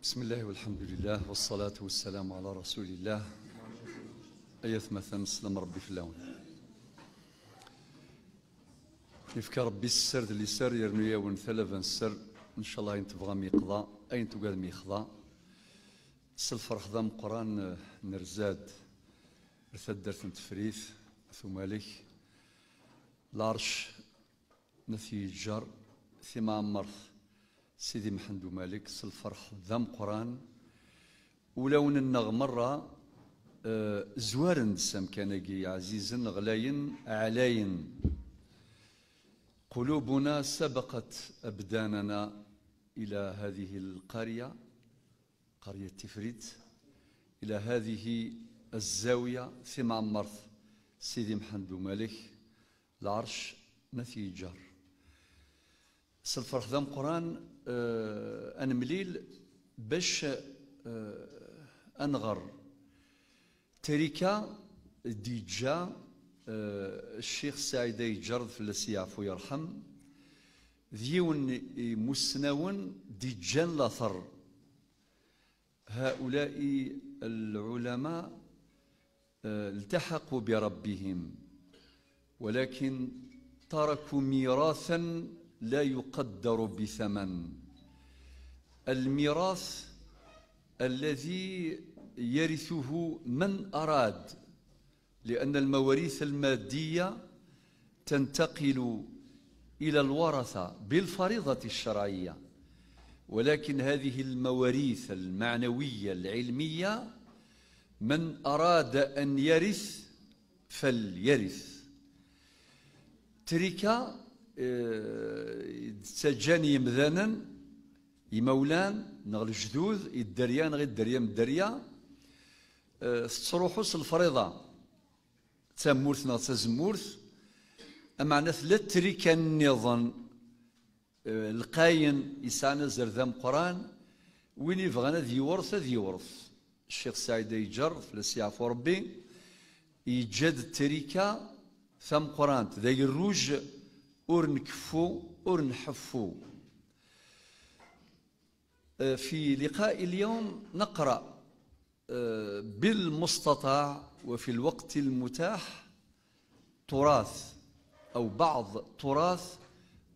بسم الله والحمد لله والصلاة والسلام على رسول الله. أيث مثلا سلام ربي في اللون يفكى ربي السر اللي سر يرنويا ونثلث السر إن شاء الله ينتبغى ميقضى أين تقال ميخضى سلفر خضام قرآن نرزاد رثد درث تفريث ثم مالك العرش نثي جر ثما مرث سيدي محمد مالك سلفر خضام قرآن ولون النغ مرة زوارن سام كانكي عزيز غلاين علاين قلوبنا سبقت أبداننا إلى هذه القرية قرية تفريت إلى هذه الزاوية في معمرث سيدي محمد مالك العرش نثيجر سلفر خدام قرآن أنا مليل باش أنغر تركة ديجا الشيخ سعيد يجرد في السياف ويرحم ذيون مسنون ديجان لاثر هؤلاء العلماء التحقوا بربهم ولكن تركوا ميراثا لا يقدر بثمن الميراث الذي يرثه من أراد لأن المواريث المادية تنتقل إلى الورثة بالفريضة الشرعية ولكن هذه المواريث المعنوية العلمية من أراد أن يرث فليرث تركة تسجاني مذانا يمولان نغل جدوذ الدريان غير الدريان الدريا تروحوس الفريضة تامورث نغ تزمورث أما ناس لا تركة النظام القاين يسعنا زرذام قرآن وين يبغانا ذي ورث ذي ورث الشيخ سعيد يجر في السياف ربي يجد التركة ثم قرآن ذي الروج أور نكفو أور نحفو. في لقاء اليوم نقرأ بالمستطاع وفي الوقت المتاح تراث أو بعض تراث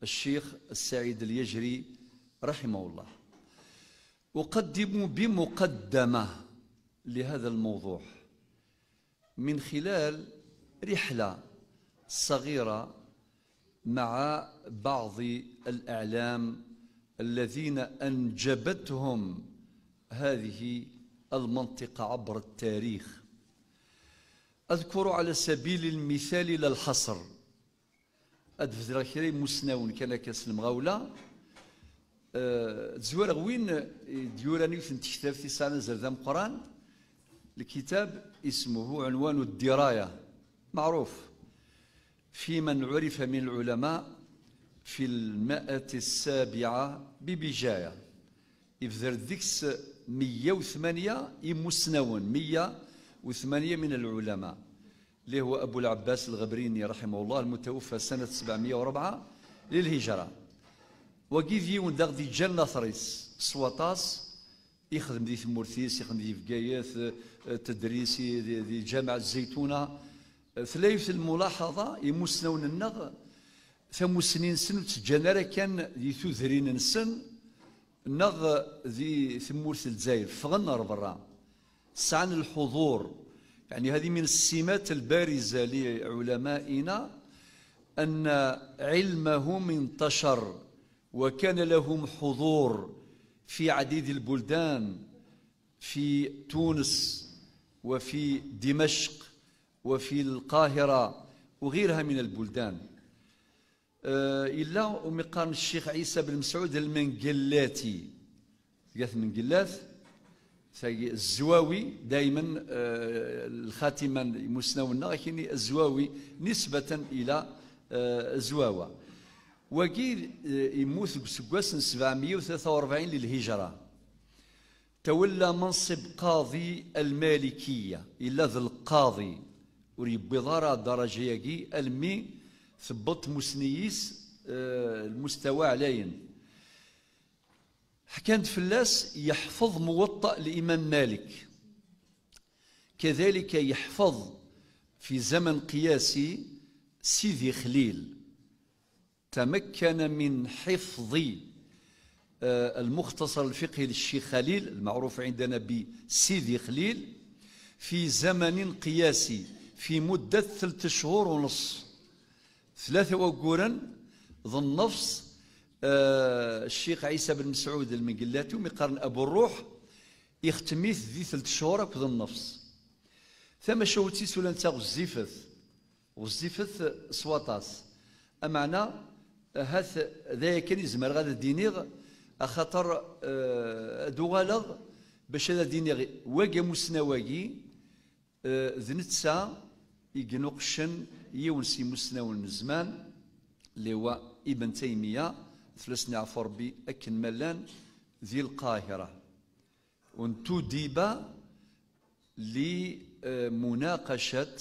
الشيخ السعيد اليجري رحمه الله. أقدم بمقدمة لهذا الموضوع من خلال رحلة صغيرة مع بعض الأعلام الذين أنجبتهم هذه المنطقة عبر التاريخ. أذكر على سبيل المثال لا الحصر أدفزر كري مسنون كان كاس المغاولة تزور وين ديوراني في كتاب في سنة زردام قرآن الكتاب اسمه عنوان الدراية معروف في من عرف من العلماء في 107 ببجاية إذا ذكس 108 مسنون 108 من العلماء اللي هو أبو العباس الغبريني رحمه الله المتوفى سنة 704 للهجرة وكيف يون داغ دي جنة ثريس سواطاس يخدم دي ثمورثيس يخدم دي فقاياث تدريسي دي جامع الزيتونة ثلاث الملاحظة يمسنون النغ ثم سنين سن تجنرا كان دي ثوثرين نسن نغ ذي ثمورث الجزائر فغنر برا سعن الحضور يعني هذه من السمات البارزة لعلمائنا أن علمهم انتشر وكان لهم حضور في عديد البلدان في تونس وفي دمشق وفي القاهرة وغيرها من البلدان إلا ومقام الشيخ عيسى بن مسعود المنقلاتي قالت منقلات الزواوي دائما الخاتمة مسنون لكن الزواوي نسبة إلى الزواوة وكي يموت بسكواس 743 للهجرة تولى منصب قاضي المالكية إلا ذا القاضي وريبضارة درجة يجي المي ثبط مسنيس المستوى علين حكاند فلاس يحفظ موطأ الإمام مالك، كذلك يحفظ في زمن قياسي سيدي خليل، تمكن من حفظ المختصر الفقهي للشيخ خليل المعروف عندنا بسيدي خليل في زمن قياسي في مدة 3 شهور ونص، 3 وقورا ذو النفس. الشيخ عيسى بن مسعود المقلاتي ومقارن أبو الروح يختميث ذي 3 شهور ذو النفس. ثم شوتي سولا نتا غزيفث سواطاس أمعنا هاث ذا كان يزمر غادا دينيغ أخاطر دوغالغ باش هذا دينيغ واقع مسنواقي ذنتسا يقنقشن يونسي مسنون الزمان اللي هو ابن تيمية 3 عفر بي أكن ملان ذي القاهرة، وانتدب لمناقشة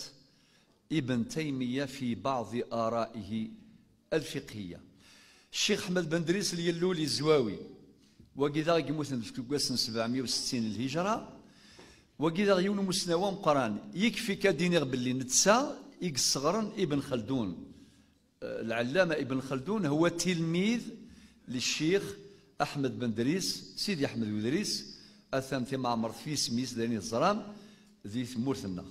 ابن تيمية في بعض آرائه الفقهية. الشيخ أحمد بن دريس اليلولي الزواوي وكذا يموتن في كواسن 760 الهجرة، وكذا يون مسنوى مقران يكفي كدينيغ باللي نتسا يقصغرن ابن خلدون. العلامة ابن خلدون هو تلميذ للشيخ أحمد بن دريس، سيدي أحمد بن دريس أثام في معمر في سميس داني الزرام ذي ثمورثنا.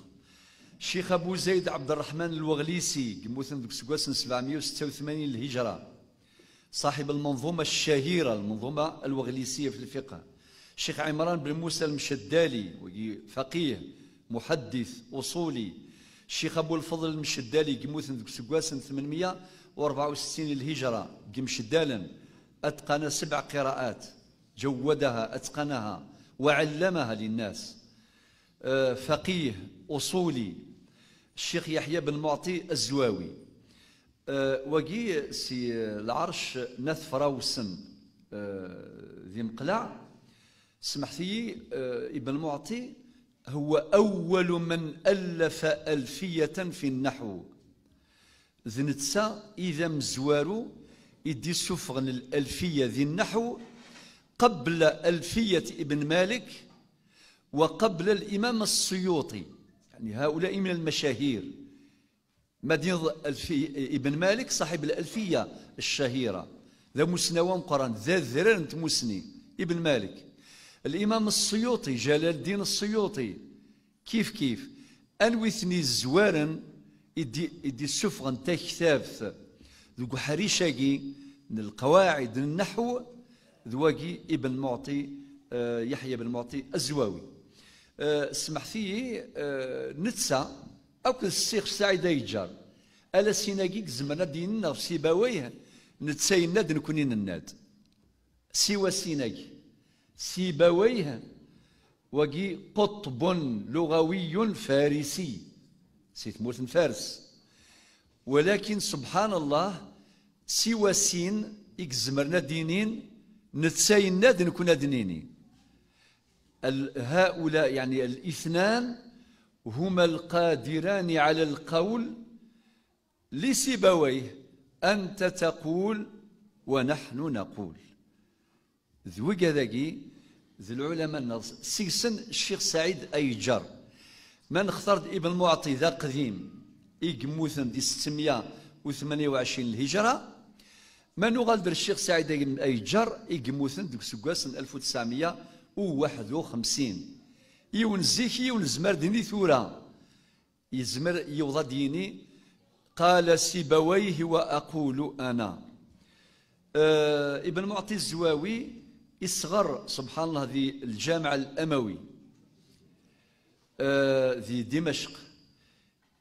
الشيخ أبو زيد عبد الرحمن الوغليسي يموتن في كواسن 786 الهجرة، صاحب المنظومة الشهيرة المنظومة الوغليسية في الفقه. الشيخ عمران بن موسى المشدالي فقيه محدث أصولي. الشيخ أبو الفضل المشدالي يموتن في سكواسن 864 الهجرة مشدالا، أتقن 7 قراءات، جودها أتقنها وعلمها للناس، فقيه أصولي. الشيخ يحيى بن معطي الزواوي وقي سي العرش نث فراوسن ذي مقلع سمحتي ابن معطي هو أول من ألف ألفية في النحو. ذنتسا إذا مزوارو يدي سفغن الألفية ذي النحو قبل ألفية ابن مالك وقبل الإمام السيوطي، يعني هؤلاء من المشاهير. مدينة ابن مالك صاحب الألفية الشهيرة ذا مسنوى مقران ذا ذران مسني ابن مالك. الإمام السيوطي جلال الدين السيوطي كيف أنوثني الزوارن يدي السفغن تا كتاب ذو حريشاقي من القواعد النحو ذواقي ابن معطي يحيى بن معطي الزواوي. سمحتي نتسا أو الشيخ سعيد يجار ألا سيناقيك زمنا ديننا في سيباويه نتساينا نكونين الناد سوى سيناقي سيباويه وقي قطب لغوي فارسي سيثمورت فارس، ولكن سبحان الله سوى سين إكزمرنا دينين نتساينا نكون دينيني. هؤلاء يعني الاثنان هما القادران على القول لسيبويه أنت تقول ونحن نقول. ذوي ذاكي ذي العلماء النص سيسن الشيخ سعيد أيجر من اخترت ابن معطي ذا قديم إيقموثن دي 628 الهجرة، من غالدر الشيخ سعيد أيجر إيقموثن دي سكواسن 1951 يون زيكي يون زمر ديني ثورة يزمر يوضى ديني قال سيبويه وأقول أنا. ابن معطي الزواوي يصغر سبحان الله ذي الجامع الأموي ذي دمشق.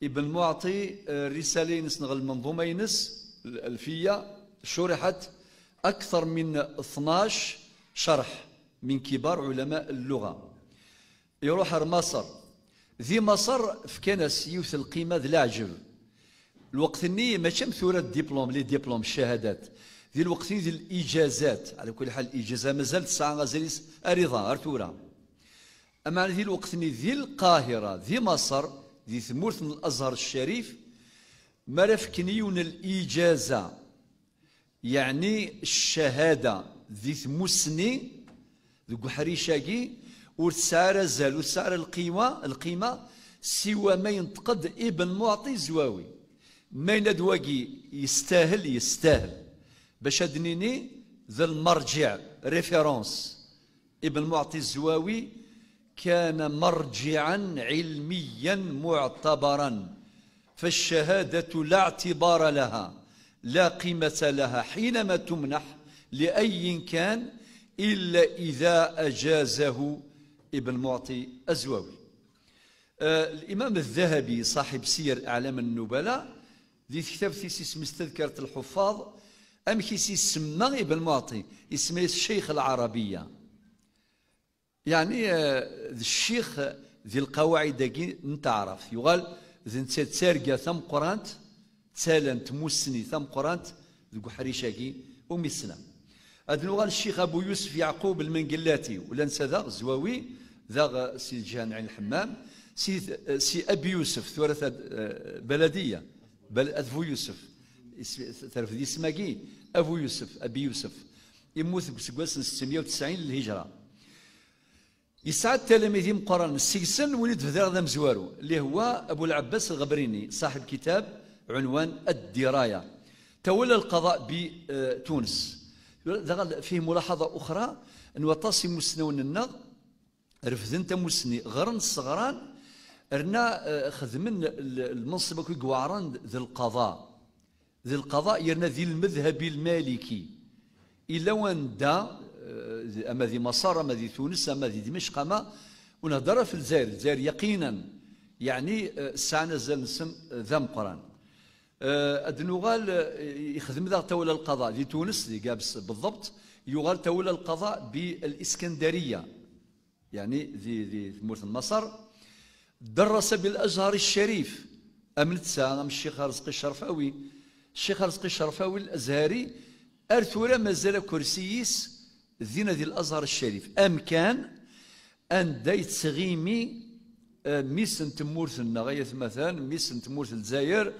ابن معطي رسالة نسنغ المنظومة ينس الألفية شرحت أكثر من 12 شرح من كبار علماء اللغة. يروح مصر، ذي مصر فكان سيوث القيمة ذي العجب الوقت النية ماشي مثورة الدبلوم لي ديبلوم الشهادات ذي الوقت ذي الإجازات. على كل حال الإجازة مازالت ساعة غازاليس أريضا أرتورا. أما ذي الوقت ذي القاهرة ذي مصر ذي ثمورث من الأزهر الشريف مرفكنيون الإجازة يعني الشهادة ذي ثمسني ذو حريشاكي وتسعر زال وتسعر القيمة سوى ما ينتقد ابن معطي زواوي ما يندواقي يستاهل باش ادنيني ذا المرجع ريفيرونس ابن معطي الزواوي كان مرجعا علميا معتبرا فالشهادة لا اعتبار لها لا قيمة لها حينما تمنح لأي كان إلا إذا أجازه ابن معطي الزواوي. الإمام الذهبي صاحب سير أعلام النبلاء ذي كتاب ثيسيس مستذكرة الحفاظ أم كيسي سمى ابن معطي اسمه الشيخ العربية، يعني الشيخ ذي القواعد داكي نتعرف يقال ذي نتا تسارقة ثم قرانت تسالنت موسني ثم قرانت ذو حريشاكي أمي السلام. هذا نقال الشيخ أبو يوسف يعقوب المنقلاتي ولا نسى ذا الزواوي ذا سي جهان عين الحمام سي أبي يوسف ثورة بلدية أبو يوسف تعرف ذي اسماكي أبو يوسف أبي يوسف يموت بسكواس 690 للهجرة. يسعد تلاميذ مقرن السجسن ولد في ذا مزوارو اللي هو أبو العباس الغبريني صاحب كتاب عنوان الدراية. تولى القضاء بتونس. فيه ملاحظة أخرى أن وطاسي مسنون النغ رفذنت مسني غرن الصغران رنا خدمن المنصب كي قواران ذي القضاء يرنا ذي المذهب المالكي إلا وان دا أما ذي مصر أما ذي تونس أما ذي دمشق أما ونهضر في الجزائر يقينا يعني ساعنا زال نسم ذا مقران أدنوغال يخدم ذا تولى القضاء ذي تونس ذي قابس بالضبط يغال تولى القضاء بالإسكندرية يعني ذي مورث مصر. درس بالأزهر الشريف أمنت ساعة الشيخ رزقي الشرفاوي الشيخ رزقي الشرفاوي الأزهري أرثورا مازال كرسيس ذينا ذي الأزهر الشريف أمكان أن دايت سغيمي ميسن تمورث النغاية مثلا ميسن تمورث الجزائر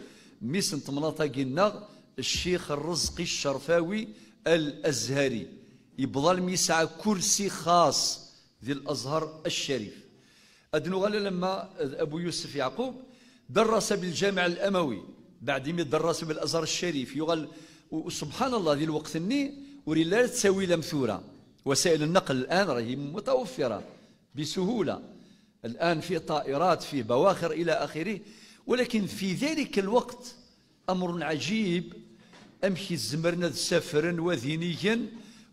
ميسن تمناطق النغ الشيخ الرزقي الشرفاوي الأزهري يبضل ميسع كرسي خاص ذي الأزهر الشريف. أدنوغال لما أبو يوسف يعقوب درس بالجامع الأموي بعد ما درس بالأزهر الشريف يقال وسبحان الله ذي الوقت الني ورلا تساوي لمثورة وسائل النقل الآن راهي متوفرة بسهولة الآن في طائرات في بواخر إلى آخره، ولكن في ذلك الوقت أمر عجيب أمشي زمرنا سفرا وذينيا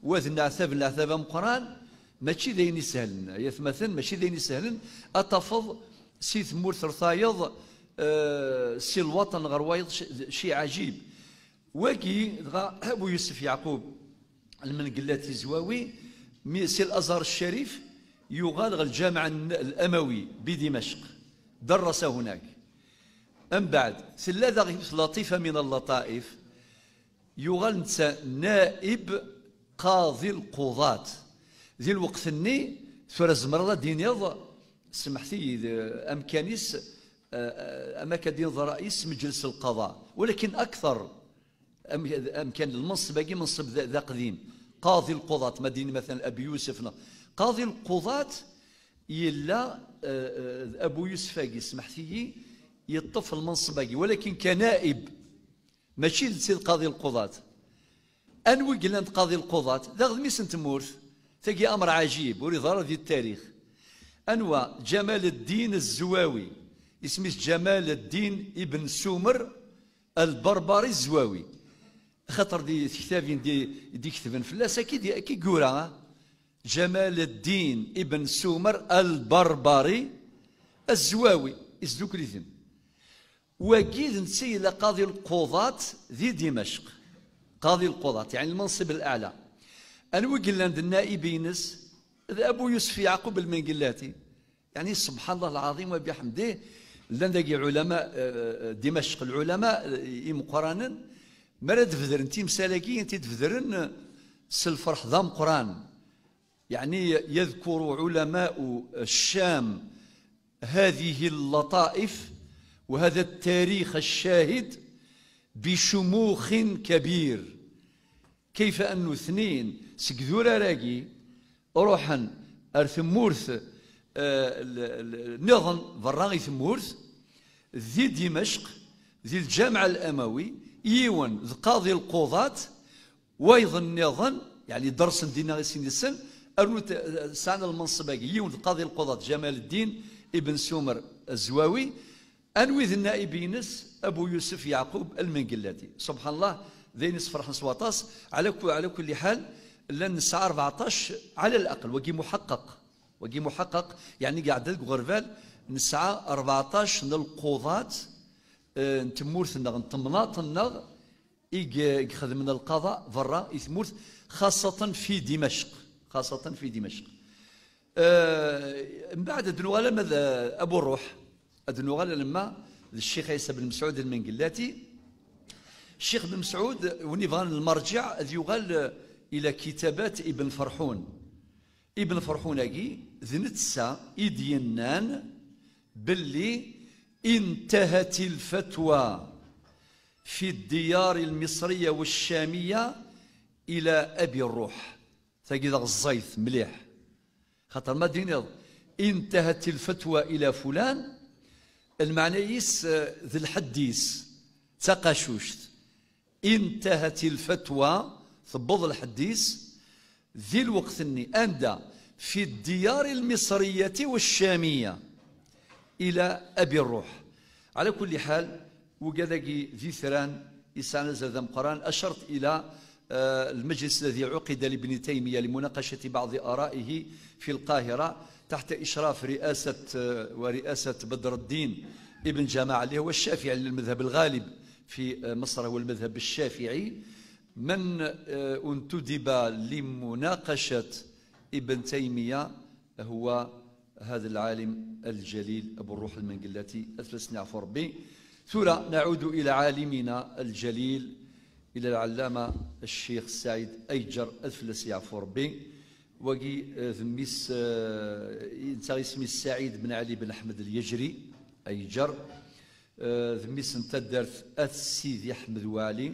وذ نعثاب مقران ماشي ذيني سهلن يثمثن ماشي ذيني سهلن أتفض سي ثمور ثرثايض سي الوطن غروايض شيء عجيب. واكي أبو يوسف يعقوب المنقلاتي زواوي سي الأزهر الشريف يغالغ الجامع الأموي بدمشق درس هناك. أم بعد ثلاثة لطيفة من اللطائف يغال نائب قاضي القضاة ذي الوقت الني ثورة زمرة دينيض سمحتي أمكانيس أماكن دين رئيس مجلس القضاء، ولكن أكثر أمكان المنصب باقي منصب ذا قديم قاضي القضاة مدينة مثلا أبي يوسف قاضي القضاة إلا أبو يوسف باقي سمحتي يطف المنصب باقي ولكن كنائب ماشي سيد قاضي القضاة. أنوي قلنا قاضي القضاة ذا غدميس تمورث تجي أمر عجيب وري ظهر في التاريخ. أنوى جمال الدين الزواوي اسمه جمال الدين ابن سومر البربري الزواوي خاطر دي كتابين دي كتبن فلاس كي قورا جمال الدين ابن سومر البربري الزواوي اسدوك ليثم وكيد نسي قاضي القضاة ذي دمشق قاضي القضاة يعني المنصب الأعلى. أنا قلنا عند النائبينس أبو يوسف يعقوب المنقلاتي يعني سبحان الله العظيم وبحمده لندقي علماء دمشق العلماء مقرانا مرة تفذرن تيم سالكي انت تفذرن سلفرح ذا قران يعني يذكر علماء الشام هذه اللطائف وهذا التاريخ الشاهد بشموخ كبير. كيف أنه اثنين سكذورا راقي روحا ارثمورث نظن فراغي ثمورث ذي دمشق ذي الجامع الأموي يون ذي قاضي القضاة ويظن نظن يعني درس دينا غيسين السن أرنو سعنا المنصباقي يون ذي قاضي القضاة جمال الدين ابن سومر الزواوي أنوي ذي النائبينس أبو يوسف يعقوب المنقلاتي سبحان الله ذي نصفر حنس واطاس على كل حال لن الساعة 14 على الأقل وقي محقق يعني قاعد غرفال الساعة 14 من القضاة نتمورث النغ نتمناط النغ يخدمنا القضاء برا يثمورث خاصة في دمشق من بعد ادنوغالا ماذا أبو الروح ادنوغالا لما الشيخ عيسى بن مسعود المنقلاتي الشيخ بن مسعود ونيفغان المرجع يغال إلى كتابات ابن فرحون أجي ذنتسا إدينان باللي انتهت الفتوى في الديار المصرية والشامية إلى أبي الروح تجد الزيث مليح خاطر ما دينيض انتهت الفتوى إلى فلان المعنيس ذي الحديث تقاشوشت انتهت الفتوى ثبض الحديث ذي الوقت اني أندى في الديار المصرية والشامية إلى أبي الروح على كل حال وقذاقي ذي ثران إسعنا زادم قران أشرت إلى المجلس الذي عقد لابن تيمية لمناقشة بعض آرائه في القاهرة تحت إشراف ورئاسة بدر الدين ابن جماعة اللي هو الشافعي للمذهب الغالب في مصر هو المذهب الشافعي من انتدب لمناقشة ابن تيمية هو هذا العالم الجليل أبو الروح المنقلاتي أثلث نعفو ربي ثم نعود إلى عالمنا الجليل إلى العلامة الشيخ سعيد أيجر أثلث يعفو ربي وقي ذميس اسمي سعيد بن علي بن أحمد اليجري أيجر ذميس انتدرت سيدي أحمد والي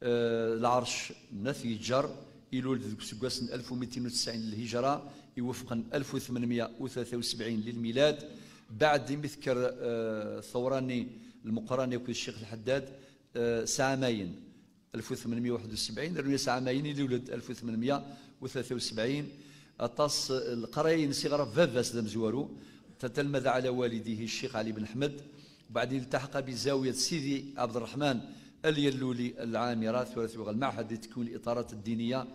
العرش نثيجر يلول ذوك سكواسن 1290 للهجرة يوفقا 1873 للميلاد بعد مذكر ثوراني المقراني وكل الشيخ الحداد سعامين 1871 رمي سعامين اللي ولد 1873 أطاس القرايين صغار فافاس دم زوارو تتلمذ على والديه الشيخ علي بن أحمد وبعدين التحق بزاوية سيدي عبد الرحمن اليلولي العامرة ثلاث المعهد لتكوين الإطارات الدينية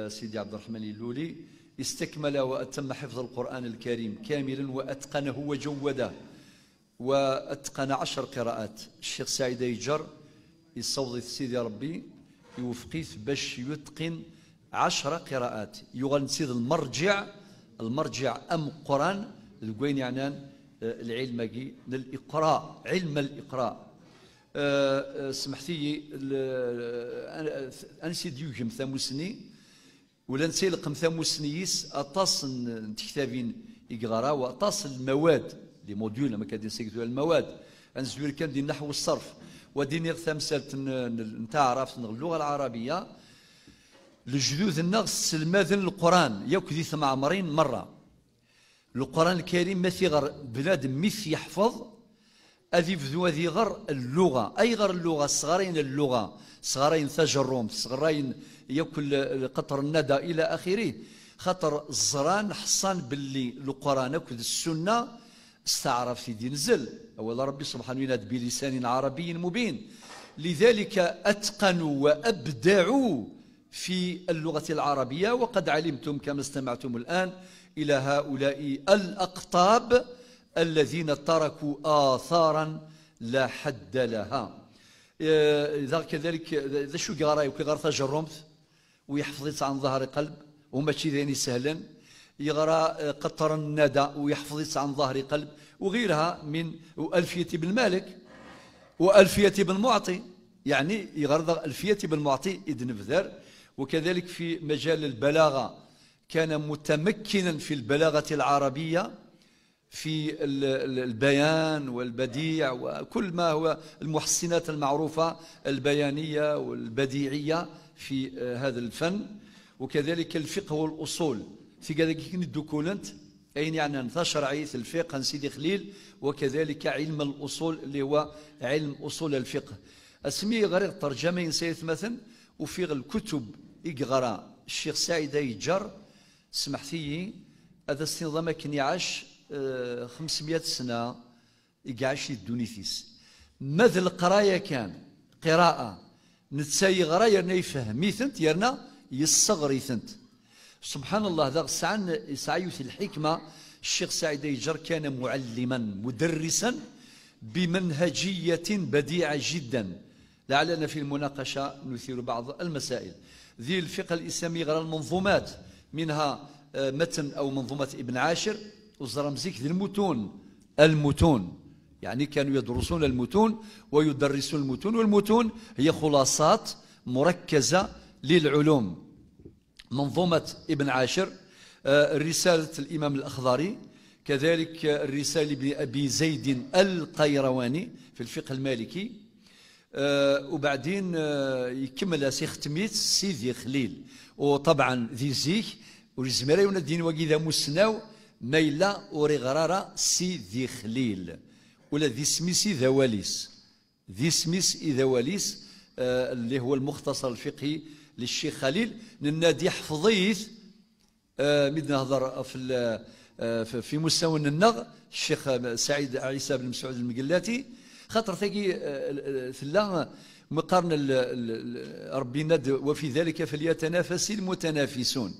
سيدي عبد الرحمن اليلولي استكمل وأتم حفظ القرآن الكريم كاملا وأتقنه وجوده وأتقن 10 قراءات الشيخ سعيد أيجر يصوض سيدي ربي يوفقيث باش يتقن 10 قراءات يغن سيد المرجع أم قرآن القوين يعنان العلم الإقراء علم الإقراء سمحتي أنسيد يوجم ثاموسني ولا نسيلقم ثاموسنيس أطاس كتابين يقرا وأطاس المواد لي موديول لما كان يسكتوا المواد أنزل كان دي النحو والصرف وديني ثمسات نتاع عرفت اللغة العربية لجذوذ النغس الماذن القرآن يوكذي ثم عمرين مرة القرآن الكريم مثيغر بنادم مث يحفظ أذي فذو ذي غر اللغة أي غر اللغة صغارين تجرم صغارين يأكل قطر الندى إلى آخره خطر الزران حصان باللي القرآن وكذ السنة استعرف في دين نزل أول ربي سبحانه يناد بلسان عربي مبين لذلك أتقنوا وأبدعوا في اللغة العربية وقد علمتم كما استمعتم الآن إلى هؤلاء الأقطاب الذين تركوا آثارا لا حد لها إذا كذلك ذا شو قراي وكيغار تجرمت ويحفظت عن ظهر قلب وماشي ذاني سهلا يغرى قطر الندى ويحفظت عن ظهر قلب وغيرها من ألفية بن مالك وألفية بن معطي يعني يغرى ألفية بن معطي إذن بذر وكذلك في مجال البلاغة كان متمكنا في البلاغة العربية في البيان والبديع وكل ما هو المحسنات المعروفة البيانية والبديعية في هذا الفن وكذلك الفقه والأصول في كذلك الدوكولنت أين يعني انتشر عيث الفقه سيدي خليل، وكذلك علم الأصول اللي هو علم أصول الفقه. اسمي غير الترجمة ينسيت مثلا وفي الكتب يقرا الشيخ سعيد يجر سمحتي هذا النظام كان يعيش 500 سنة يعيش الدونيثيس ماذا القراية كان قراءة نتساي غرا يرنا يفهميثنت يرنا يصغريثنت. سبحان الله ذا سعي في الحكمة الشيخ سعيد يجر كان معلما مدرسا بمنهجية بديعة جدا. لعلنا في المناقشة نثير بعض المسائل ذي الفقه الإسلامي غير المنظومات منها متن أو منظومة ابن عاشر وزرمزيك ذي المتون يعني كانوا يدرسون المتون ويدرسون المتون، والمتون هي خلاصات مركزة للعلوم. منظومة ابن عاشر، رسالة الإمام الأخضري، كذلك الرسالة لابن أبي زيد القيرواني في الفقه المالكي، وبعدين يكمل سي ختميت سيدي خليل. وطبعا ذي زيك ولزمرا يوندين وكذا مسناو ميلا وري غرارة سيدي خليل ولا ذي سميسي ذواليس ذي سميس ذواليس اللي هو المختصر الفقهي للشيخ خليل ننادي حفظيث مد نهضر في مستوى النغ الشيخ سعيد عيسى بن مسعود المقلاتي خاطر ثقي ثلا مقارن ربي ند وفي ذلك فليتنافس المتنافسون.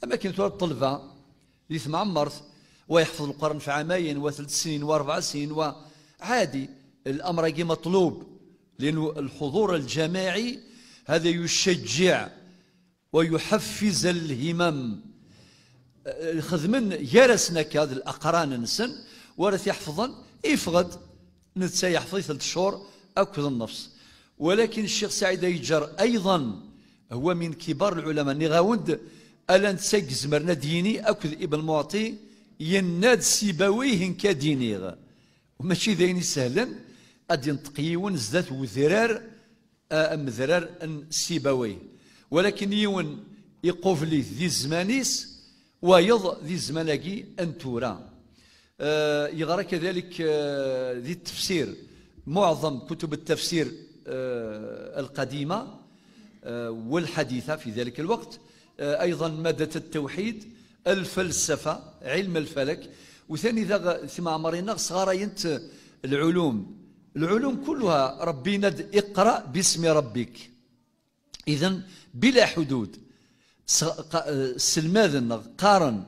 اما كنتو الطلبه اللي معمرت ويحفظ القرآن في عامين وثلاث سنين واربع سنين وعادي الامر كي مطلوب لانه الحضور الجماعي هذا يشجع ويحفز الهمم. خذمن يرسنا كهذا الاقران نسن ورث يحفظن يفقد نتسا يحفظ 3 شهور اكل النفس. ولكن الشيخ سعيد يجر ايضا هو من كبار العلماء نغاوند الا نتسا زمرنا ديني اكل ابن معطي يناد سيبويه كدينيغ وماشي ذاين سهلا ادي نتقيون زدات وذرار مذرار سيبويه. ولكن يون يقوف لي ذي الزمانيس ويض ذي الزماناكي انتورا. يغرى كذلك ذي التفسير معظم كتب التفسير القديمة والحديثة في ذلك الوقت، أيضا مادة التوحيد، الفلسفة، علم الفلك، وثاني ذا ثم عمرنا صغار ينت العلوم كلها ربي ند اقرأ باسم ربك. إذن بلا حدود سلماذن قارن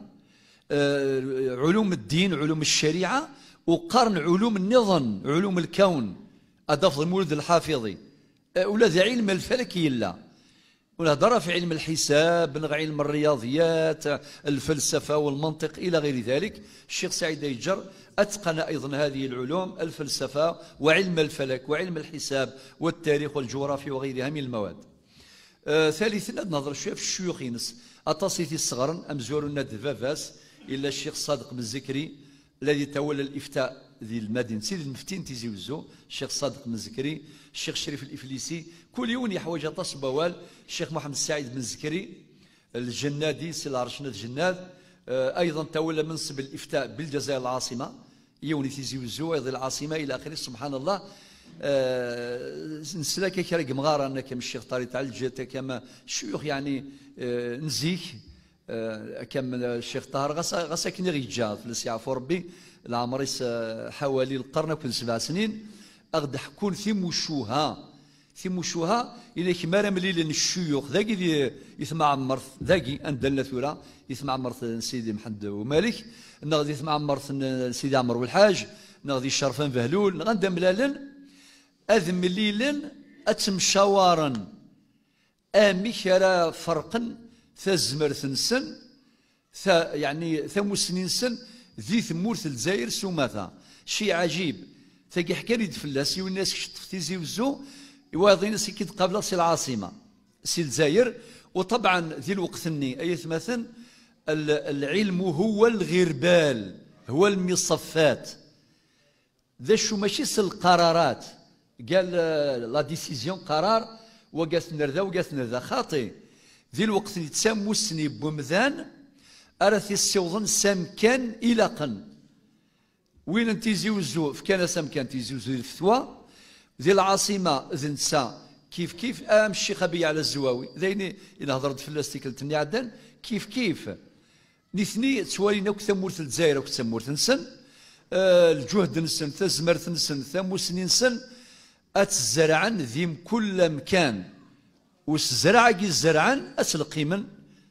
علوم الدين علوم الشريعة وقارن علوم النظم علوم الكون أضاف المولد الحافظي ولا ذا علم الفلك يلا ولا ضرب في علم الحساب علم الرياضيات الفلسفة والمنطق إلى غير ذلك. الشيخ سعيد يجر أتقن أيضا هذه العلوم الفلسفة وعلم الفلك وعلم الحساب والتاريخ والجغرافيا وغيرها من المواد. ثالثا نظر شويه في الشيوخ ينس اتصيتي الصغرن امزور الناد فافاس الا الشيخ صادق بن الزكري الذي تولى الافتاء ذي المدينه سيد المفتين تيزي وزو الشيخ صادق بن الزكري، الشيخ شريف الافليسي، كل يوم يحوج طاس بوال، الشيخ محمد السعيد بن الزكري الجنادي سي العرشنات الجناد، ايضا تولى منصب الافتاء بالجزائر العاصمه يوني تيزي وزو ايضا العاصمه الى اخره. سبحان الله نسلاك كرق مغارة أنا كم الشيخ طاري تعالجت كما الشيوخ يعني نزيك كم الشيخ طاهر غسا كني رجال فلس يعفو ربي العمر حوالي القرن كل 7 سنين أغد حكون في مشوها إلى كمارا مليل الشيوخ ذاكي يثمع عمر ذاكي أندلنا ثورة يثمع عمر سيدي محمد ومالك نغدي يثمع عمر سيدي عمر والحاج نغدي الشرفان فهلول نغدا ملالن أذ مليلا أتمشاورا آميك راه فرقا ثزمر ثنسن يعني ثموسنين سن ذي ثمورث الجزائر سوماثا شيء عجيب ثقي حكاري فلاس والناس كشطفتي زيوزو يواضين سي كي تقابل سي العاصمة سي الجزائر. وطبعا ذي الوقت أي مثلا العلم هو الغربال هو المصفات ذا شو ماشي القرارات قال لا ديسيزيون قرار وقاس نرذا وقاس نرذا خاطي ذي الوقت اللي تساموسني بومذان أرثي السوضن سامكان إلاقا وين انت زيوزو في كان سامكان تيزيوزو الفتوى ذي العاصمة ذنسا كيف الشيخ أبي على الزواوي ذيني إلا هضرت في الاستيكلتني عدن كيف نثني توالينا كثمورت الجزائر وكثمورت نسن الجهد نسن ثزمرت نسن ثموسني نسن أتزرعن ذيم كل مكان وسزرع الزرعن أسلقي من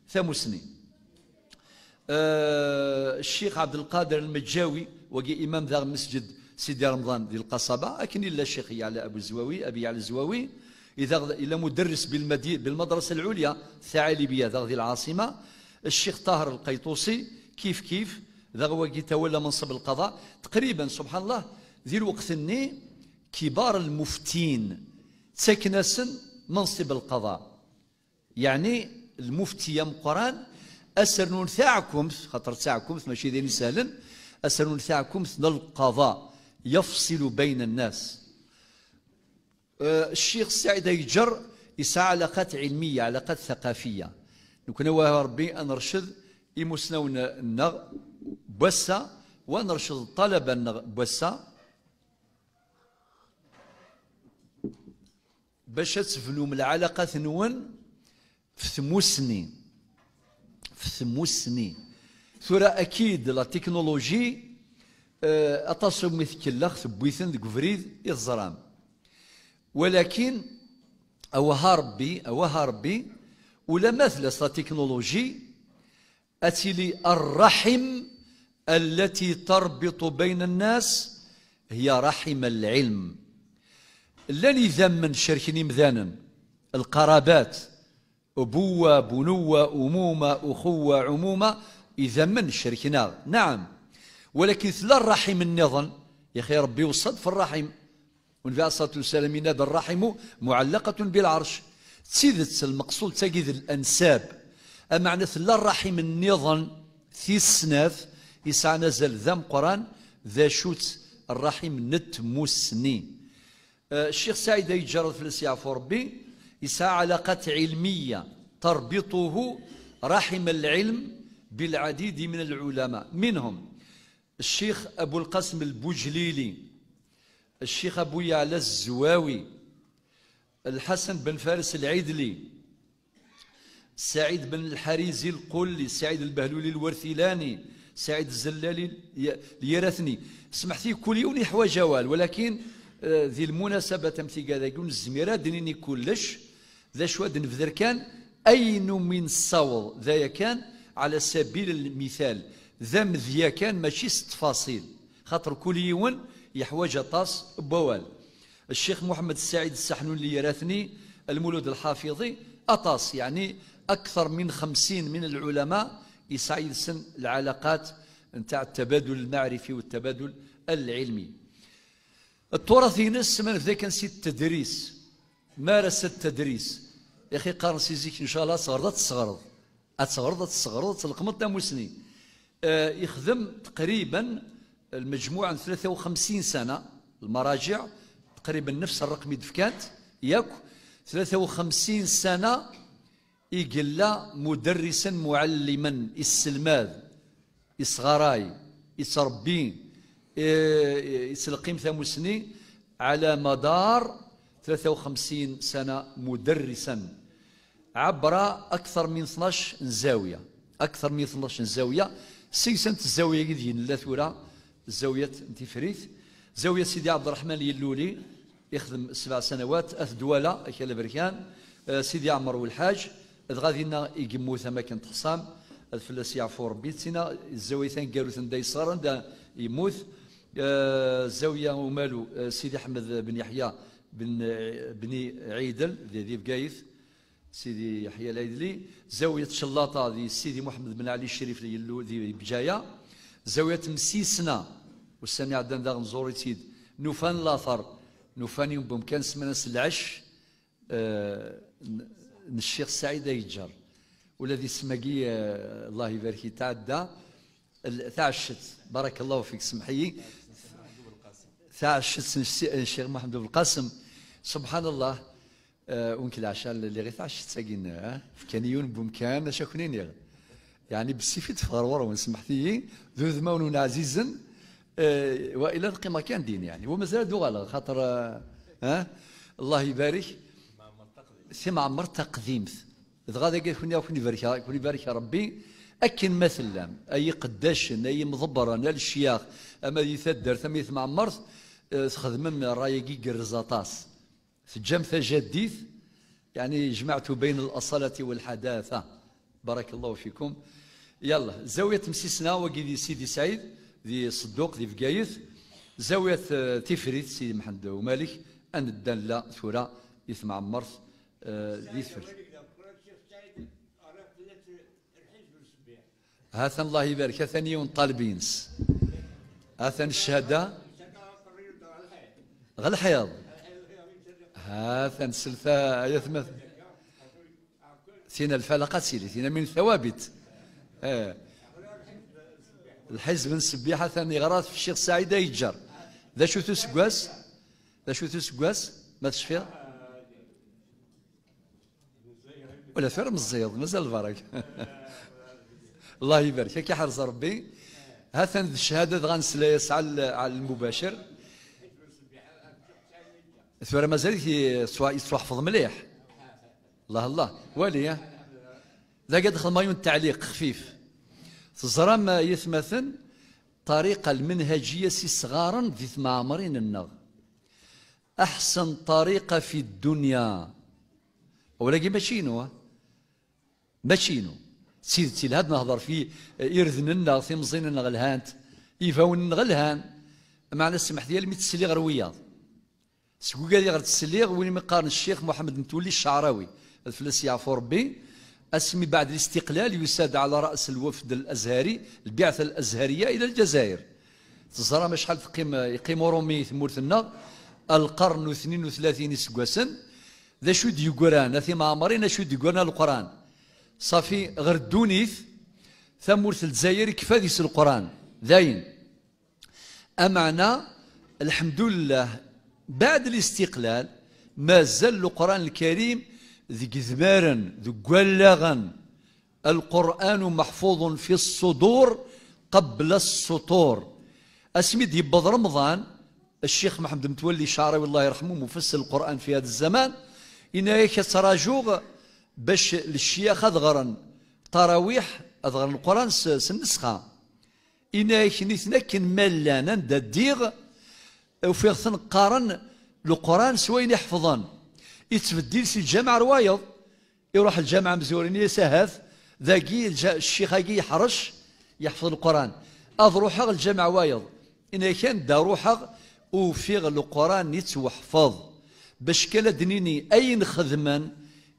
ثموسني الشيخ عبد القادر المجاوي وقي إمام ذا مسجد سيدي رمضان ذي القصبة أكن إلا الشيخ على أبو الزواوي أبي على الزواوي إذا مدرس بالمدرسة العليا الثعالبية ذي العاصمة الشيخ طاهر القيطوسي كيف ذا وقي تولى منصب القضاء تقريبا سبحان الله ذي الوقت الني كبار المفتين تكنسن منصب القضاء يعني المفتي يا مقران أسرنون ثاعكم خاطر ثاعكم ماشي ذي سهلا أسرنون ثاعكم القضاء يفصل بين الناس الشيخ سعيد يجر يسعى علاقات علمية علاقات ثقافية نكون هو ربي أنرشد يمسنون النغ بوسا ونرشد الطلبة النغ بوسا باش تفنوا من العلاقات نون في ثموسني ثورة أكيد لا تكنولوجي أتصل مثل ثبويثن ذك فريد الظرام ولكن أوها ربي ولا مثل لا تكنولوجي أتلي الرحم التي تربط بين الناس هي رحم العلم لن يذمن شركني مذانا القرابات أبوة بنوة أمومة أخوة عمومة يذمن شركنا نعم ولكن لا الرحم النظن يا أخي ربي وصد في الرحم والنبي عليه الصلاة والسلام ينادى الرحم معلقة بالعرش تسيدت المقصود تجد الأنساب أمعنى لا الرحم النظن في السناف يسعى نزل ذم قران ذا شوت الرحم نتمسني الشيخ سعيد يجرد في السياف ربي يسعى علاقات علمية تربطه رحم العلم بالعديد من العلماء منهم الشيخ أبو القاسم البوجليلي الشيخ أبو يعلى الزواوي الحسن بن فارس العيدلي سعيد بن الحريزي القلي سعيد البهلولي الورثلاني سعيد الزلالي اليرثني سمحتي كل يوم حوا جوال ولكن ذي المناسبة تمثي كذا يقول الزميرة دنيني كلش ذا شواد نفذر كان أين من صور ذا كان على سبيل المثال ذا مذيا كان ماشي تفاصيل خاطر كل يوم يحوج طاس بوال الشيخ محمد السعيد السحنون اللي يراثني المولود الحافظي أطاس يعني أكثر من 50 من العلماء يسعي سن العلاقات نتاع التبادل المعرفي والتبادل العلمي التراث ينس من ذا كان سي التدريس مارس التدريس يا اخي قارن سيزيك ان شاء الله تصغرت تلقمت مسني يخدم تقريبا المجموعه 53 سنه المراجع تقريبا نفس الرقم يدفكات ياك 53 سنه يقلا مدرسا معلما السلماذ يصغراي يسربي يسلقيم ثاموسني على مدار 53 سنة مدرسا عبر أكثر من 12 زاوية سيسنت الزاوية قدين لا ثورة زاوية انتفريث زاوية سيدي عبد الرحمن اليلولي يخدم 7 سنوات أثدوالة أكل بركان سيدي عمر والحاج غادينا يقمو ثماكن تحصام الفلاس يعفو ربي تسينا الزاوية ثان قالوا ثان داي صار دا يموت زاوية ومالو سيدي أحمد بن يحيى بن عيدل ذي بقايث سيدي يحيى العيدلي زاوية شلاطة ذي سيدي محمد بن علي الشريف ذي بجاية زاوية مسيسنا والسنة عدن ذا نزوري سيد نوفان لاثر نوفان يوم بمكان سمنا العش الشيخ سعيد يجر والذي سماقي الله يبارك تعدى تعشت بارك الله فيك سمحي تعشت الشيخ محمد بن القاسم سبحان الله ونك العشاء اللي غير عشت ساكن كان يون بمكان شاكونين يعني بالسيفيت فغرور ونسمحتي ذو ذمون عزيزا والى القيمه كان دين يعني ومازال دوغال خاطر الله يبارك ثم عمر تقديمت غادا قال كوني يبارك ربي اكن مثلا اي قداش اي مضبرا الشياخ اما يثدر ثم يثم عمرت تخدم رايقي قرزاطاس تجمث جديث يعني جمعت بين الأصالة والحداثة بارك الله فيكم. يلا زاوية مسيسنا وقيدي سيدي سعيد ذي صدوق ذي فقايث زاوية تفريت سيدي محمد ومالك أن الدالة ثورة يثم عمرت ذي تفريت. هاثن الله يبارك هاثن طالبينس هاثن الشهادة غير الحياض هاثن سلفا يثمث ثين الفلقة سيدي ثين من ثوابت الحزب السبيحة ثاني غراض في الشيخ سعيد يجر ذا شو تسقواس ذا شو تسقواس ما تشفي ولا فرم الزيض مازال البرك الله يبارك كي حرز ربي هاثن الشهادة غنسلا يسعى على المباشر ثورة مازال يتحفظ مليح الله الله والي ذا قد دخل مايون تعليق خفيف تزرم يثمثن طريقة المنهجية صغارا في معمرين النغ أحسن طريقة في الدنيا ولكن ماشينو سيدتي لهاد نهضر فيه يرذن النغ في مزين النغ الهانت يفاون النغ الهان معنا السمح ديال ميتسلي غير وياض سكو قال غير تسليغ وين مقارن الشيخ محمد متولي الشعراوي الفلس يعفو ربي اسمي بعد الاستقلال يساد على راس الوفد الازهري البعثه الازهريه الى الجزائر تزرى ما شحال يقيم رومي ثمورتنا القرن 32 سكواسن ذا شو ديقران في معمرين شو ديقران القران صافي غير الدونيث ثمورت الجزائر كفاديس القران ذاين امعنا الحمد لله بعد الاستقلال ما زال القرآن الكريم ذي جذمارا ذي قلغا القرآن محفوظ في الصدور قبل السطور اسمي دي بض رمضان الشيخ محمد متولي الشعراوي الله يرحمه مفسر القرآن في هذا الزمان إنه كسراجوغ باش للشيخ أذغرا تراويح أذغرا القرآن سنسخة إنه نثنكن ملانا دا الديغ وفي قارن القرآن سوين يحفظان يتبدل سي الجامع روايض يروح الجامعة مزورين يسهث ذاكي الشيخ هاكي يحرش يحفظ القرآن أضروح الجامع وايض إن كان دا روحه وفي القرآن يتوحفظ باش كلا دنيني أين خدما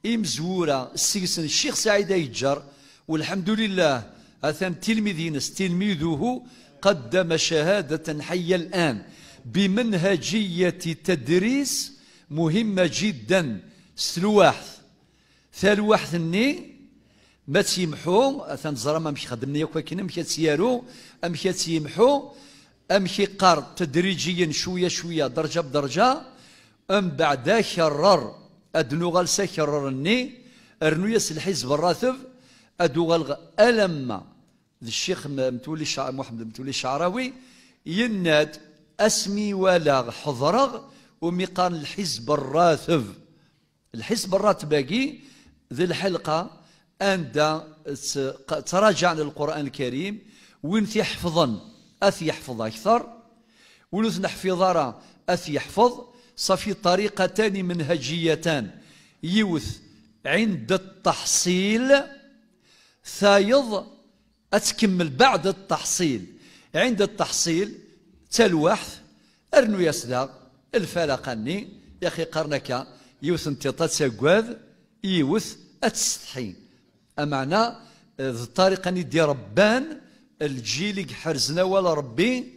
مزورة السيسن الشيخ سعيد يجر والحمد لله أثن تلميذه قدم شهادة حية الآن بمنهجية تدريس مهمة جدا سلواحث ثالواحث الني ما تيمحو أثن زرما مش خدمني ياكوكين مشي تسيارو أمشي تيمحو أمشي قار تدريجيا شوية شوية درجة بدرجة أم بعد كرر أدنو غالسا كرر الني أرنويس الحزب الراثب أدو غالغ ألم الشيخ متولي محمد متولي الشعراوي يناد اسمي ولا حضرغ ومقارن الحزب الراتب الحزب الراتب باقي ذي الحلقة عند تراجع للقرآن الكريم وين يحفظن أثي يحفظ أكثر ونث نحفظ أثي يحفظ صفي طريقتان منهجيتان يوث عند التحصيل ثايض أتكمل بعد التحصيل عند التحصيل تلوحث أرنو يصدق الفلقاني يا أخي قرنك يوث انتطات ساقواذ يوث أتستحي أمعنا الطريقة دي ربان الجيل حرزنا ولا ربي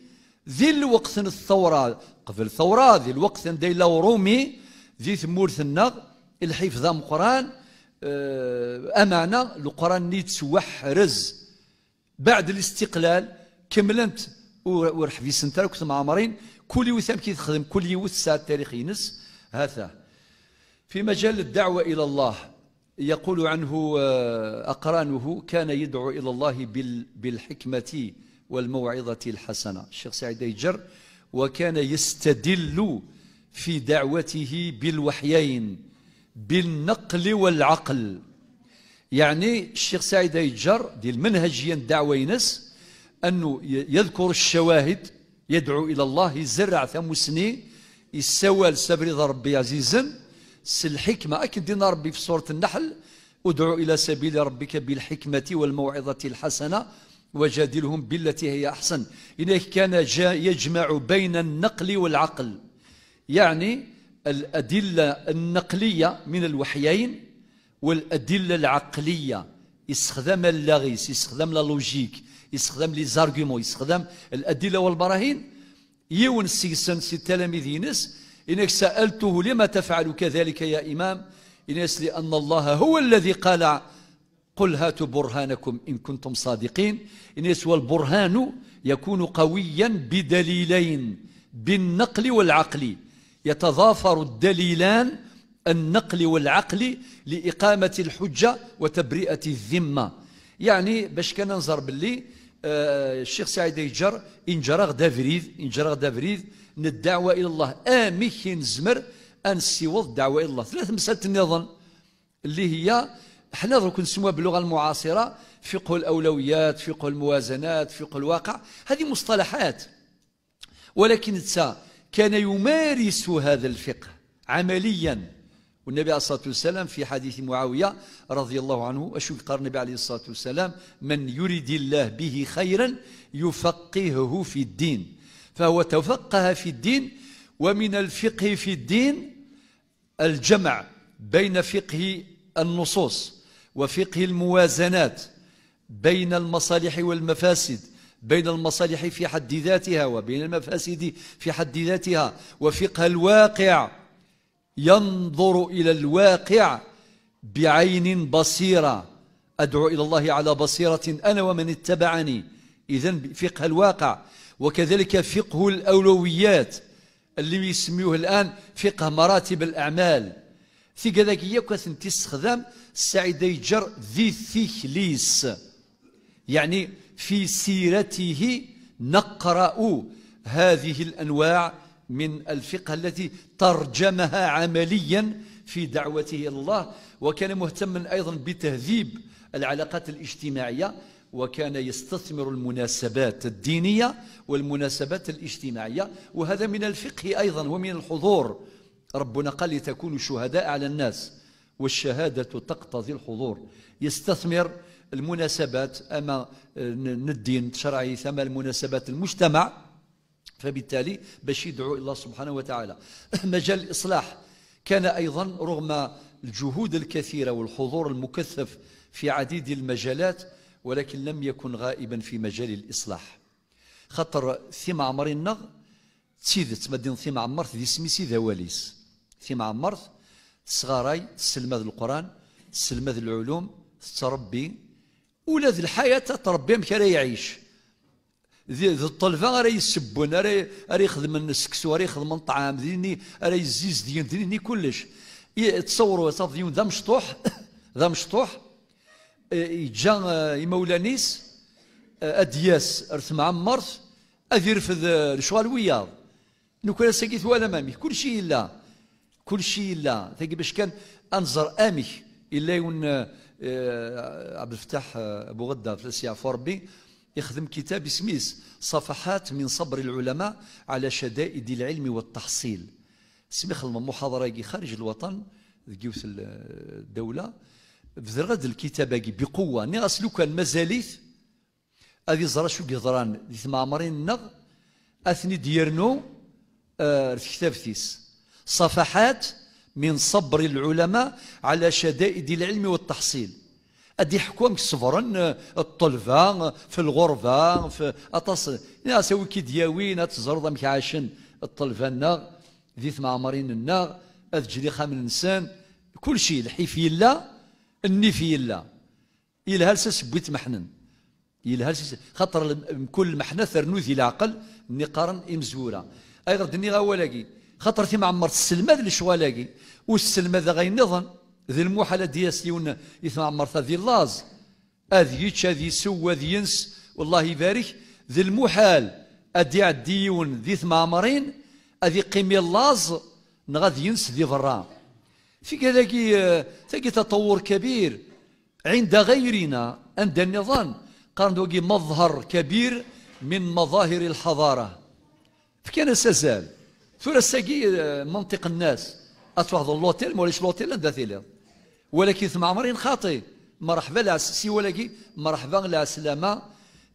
ذي الوقت الثورة قبل الثورة ذي الوقت ديلا ورومي ذي ثمورث النغ الحفظ القرآن أمعنا القرآن يتوحرز بعد الاستقلال كملت ورح في سنتر وكنت معمرين كل يوث كي تخدم كل يوث ساعة تاريخي نس هذا في مجال الدعوة إلى الله يقول عنه أقرانه كان يدعو إلى الله بالحكمة والموعظة الحسنة. الشيخ سعيد أيجر وكان يستدل في دعوته بالوحيين بالنقل والعقل. يعني الشيخ سعيد أيجر ديال منهجيا الدعوة ينس أنه يذكر الشواهد، يدعو إلى الله، يزرع ثمسني يسوال سبريض ربي عزيزا الحكمة. أكيد دينا ربي في سورة النحل ادعو إلى سبيل ربك بالحكمة والموعظة الحسنة وجادلهم بالتي هي أحسن. إنه كان يجمع بين النقل والعقل، يعني الأدلة النقلية من الوحيين والأدلة العقلية، يستخدم اللاغيس، يستخدم لا لوجيك، يستخدم لي زارغيمون، يستخدم الأدلة والبراهين. يون سيسن سي التلاميذ ينس إنك سألته لما تفعل كذلك يا إمام؟ إنس لأن الله هو الذي قال قل هاتوا برهانكم إن كنتم صادقين. إنس والبرهان يكون قويا بدليلين، بالنقل والعقل، يتضافر الدليلان النقل والعقل لإقامة الحجة وتبرئة الذمة. يعني باش كان ننظر باللي الشيخ سعيد أيجر إنجراغ دافريد الدعوة إلى الله آميك نزمر أن سيوض الدعوة إلى الله. ثلاث مسألة النظام اللي هي احنا درك نسموها باللغة المعاصرة فقه الأولويات، فقه الموازنات، فقه الواقع. هذه مصطلحات، ولكن كان يمارس هذا الفقه عمليا. والنبي عليه الصلاة والسلام في حديث معاوية رضي الله عنه أشو قال النبي عليه الصلاة والسلام من يريد الله به خيرا يفقهه في الدين. فهو تفقه في الدين. ومن الفقه في الدين الجمع بين فقه النصوص وفقه الموازنات، بين المصالح والمفاسد، بين المصالح في حد ذاتها وبين المفاسد في حد ذاتها، وفقه الواقع ينظر إلى الواقع بعين بصيرة. أدعو إلى الله على بصيرة أنا ومن اتبعني، إذن فقه الواقع. وكذلك فقه الأولويات اللي يسميوه الآن فقه مراتب الأعمال. في كذلك يكون تستخدم سعيد أيجر ذي ثيكليس، يعني في سيرته نقرأ هذه الأنواع من الفقه التي ترجمها عمليا في دعوته إلى الله. وكان مهتما أيضا بتهذيب العلاقات الاجتماعية، وكان يستثمر المناسبات الدينية والمناسبات الاجتماعية. وهذا من الفقه أيضا ومن الحضور. ربنا قال لتكونوا شهداء على الناس والشهادة تقتضي الحضور. يستثمر المناسبات أما الدين الشرعي ثم المناسبات المجتمع، فبالتالي باش يدعو إلى الله سبحانه وتعالى. مجال الإصلاح كان أيضا رغم الجهود الكثيرة والحضور المكثف في عديد المجالات، ولكن لم يكن غائبا في مجال الإصلاح. خاطر ثيم عمر النغ تسيدت مدينة ثيم عمر ذي سميسي ذواليس. ثيم عمر صغاراي تسلمذ القرآن، تسلمذ العلوم، تربي ولاد الحياة تربي مكان يعيش. ذي الطلفة راه يسبون، راه يخدم السكسو، راه يخدم الطعام ذيني، راه يزيز ديني كلش. تصوروا صافي ديون ذا مشطوح ذا مشطوح يجا يمولانيس أدياس رثم عمرت أذي يرفض الشغل وياض نكون ساقيت ولا مامي كل شيء إلا ثقي باش كان أنظر آمي إلا يون عبد الفتاح أبو غدة في السياع فوربي يخدم كتاب سميس صفحات من صبر العلماء على شدائد العلم والتحصيل. سميخ المحاضرة خارج الوطن جيوث الدولة بذرد الكتابة بقوة نغسلو كان مزاليث هذه زرا شو قدران ذي معمرين النغ أثني ديرنو الكتاب ثيس صفحات من صبر العلماء على شدائد العلم والتحصيل. أدي حكوم صفرن الطلفة في الغرفة في أتص ناس وكي دياوين تزرد مك عاشن الطلفة النغ ذي معمرين النغ أذجلي خامن إنسان كل شيء الحيفي الله النفي الله إلى هالسس بيت محنن إلى هالسس خطر كل محنة ثرنوذي العقل نقارن إمزورة أيضا دني غاولاقي خاطر ثي معمر السلماد لشوالاكي والسلماد غير نظن ذي المحالة دياس يون يث معمر ذي اللاز اذ يتش اذ يسو اذ ينس والله يبارك ذي المحال ادي عديون ذي ثمامرين اذ يقيم اللاز نغاد ينس ذي فرا في كذاكي تطور كبير عند غيرنا عند النظام قال مظهر كبير من مظاهر الحضارة فكان سازال ثورة ساقي منطق الناس أتواخذ اللوتيل موليش لوتيل عندها ثيليض ولكن ثم عمرين خاطي مرحبا لعسي ولكن مرحبا لعسلامة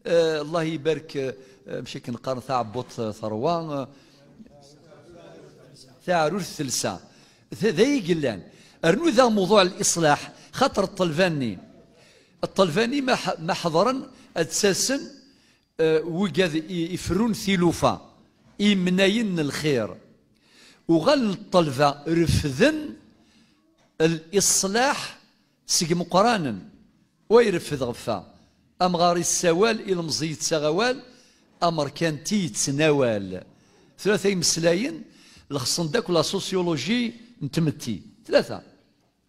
الله يبارك مشي كنقارن تاع بوط ثروة تاع روث ثلسة ذا يقلان أرنو ذا موضوع الإصلاح خاطر الطلفاني ما حضرا أساسا وقاد يفرون ثلوفة يمناين الخير وغل الطلفة رفذن الإصلاح سقم قرانا ويرفذ غفا أم غاري السوال إلى مزيد سغوال أمر كان تيتناوال ثلاثة مسلاين الخصن داك لا سوسيولوجي نتمتي ثلاثة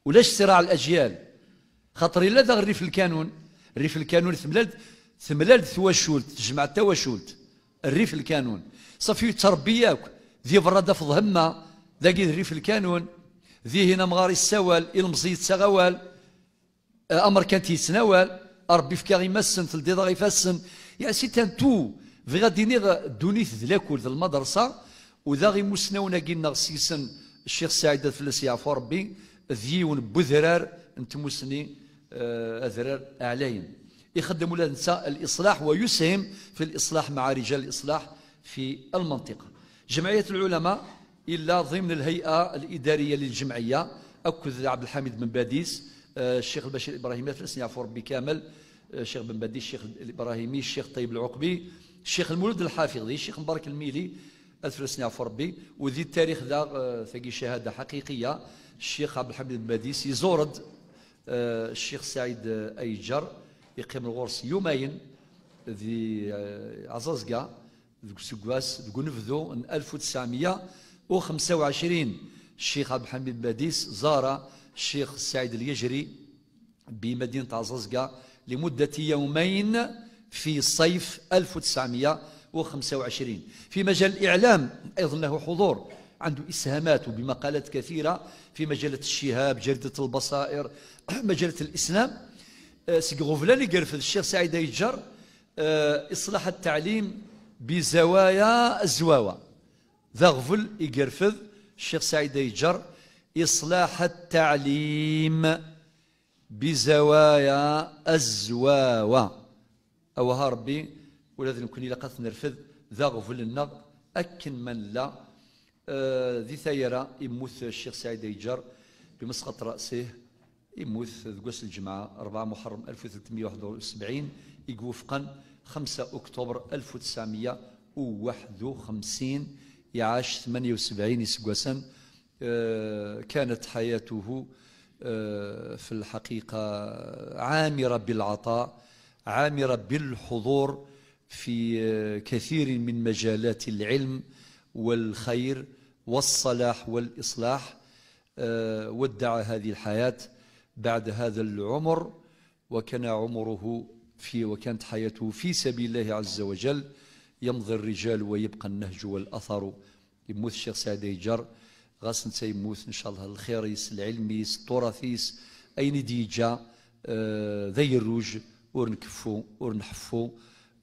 ولاش صراع الأجيال خاطر إلا ذا الريف الكانون ثملال ثواشولت تجمع تواشولت الريف الكانون صافي تربياك ذي برادة في ظهمة ذاكي الريف الكانون ذي هنا مغاري السوال المزيد سغوال أمر كانت يتناول ربي في كاغي مسن تلدي ضاغي فاسن يعني سيتان تو في غادي دونيث ذلاكول ذا المدرسة وذا غي مسناونا قلنا سيسن الشيخ سعيد الفلسي عفو ربي ذيون بذرار انت مسني أذرار أعلاين يخدموا لنا نساء الإصلاح ويسهم في الإصلاح مع رجال الإصلاح في المنطقة. جمعية العلماء إلا ضمن الهيئة الإدارية للجمعية أكد عبد الحميد بن باديس الشيخ البشير الإبراهيمي الفلسي عفو ربي كامل الشيخ بن باديس الشيخ الإبراهيمي الشيخ طيب العقبي الشيخ المولود الحافظي الشيخ مبارك الميلي الفلسي عفو ربي وذي التاريخ ذا ثقي شهادة حقيقية الشيخ عبد الحميد بن باديس يزورد الشيخ سعيد أيجر يقيم الغرس يومين ذي عزازقا ذو سكواس ذو نفذو 1925 الشيخ عبد الحميد باديس زار الشيخ سعيد اليجري بمدينة عزازقا لمدة يومين في صيف 1925 في مجال الإعلام أيضا له حضور عنده إسهامات بمقالات كثيرة في مجلة الشهاب جريدة البصائر مجلة الإسلام سيغوفلاني قرفذ الشيخ سعيد أيجر إصلاح التعليم بزوايا الزواوة ذا غفل يقرفذ الشيخ سعيد أيجر إصلاح التعليم بزوايا الزواوة أو هاربي ولازم نكون إلا قد نرفذ ذا غفل النغ أكن من لا ذي ثيرة يموت الشيخ سعيد أيجر بمسقط رأسه يموت ذقوس الجمعة 4 محرم 1371 يوفقا 5 أكتوبر 1951 يعاش 78 يسقوسا كانت حياته في الحقيقة عامرة بالعطاء عامرة بالحضور في كثير من مجالات العلم والخير والصلاح والإصلاح ودع هذه الحياة بعد هذا العمر وكان عمره وكانت حياته في سبيل الله عز وجل يمضي الرجال ويبقى النهج والأثر يموت الشيخ سعيد أيجر غاس نتا يموت إن شاء الله الخيريس العلميس التراثيس أين ديجا ذي الروج ورنكفو ورنحفو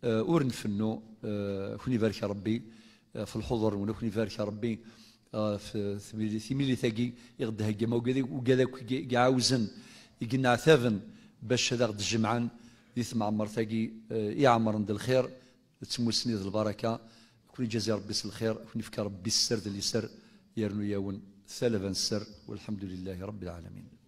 ورنفنو كوني بارك ربي في الحضور ونكوني بارك ربي في ميلي ثقي يغدها جما وكذا عاوزن يقلنا عثابن باش هذا غد الجمعان يثم عمر ثقي يعمر عند الخير تسمو سنيد البركه كوني جزي ربي الخير كوني فكر ربي السر اللي سر يرنو ياون ثلثا السر والحمد لله رب العالمين.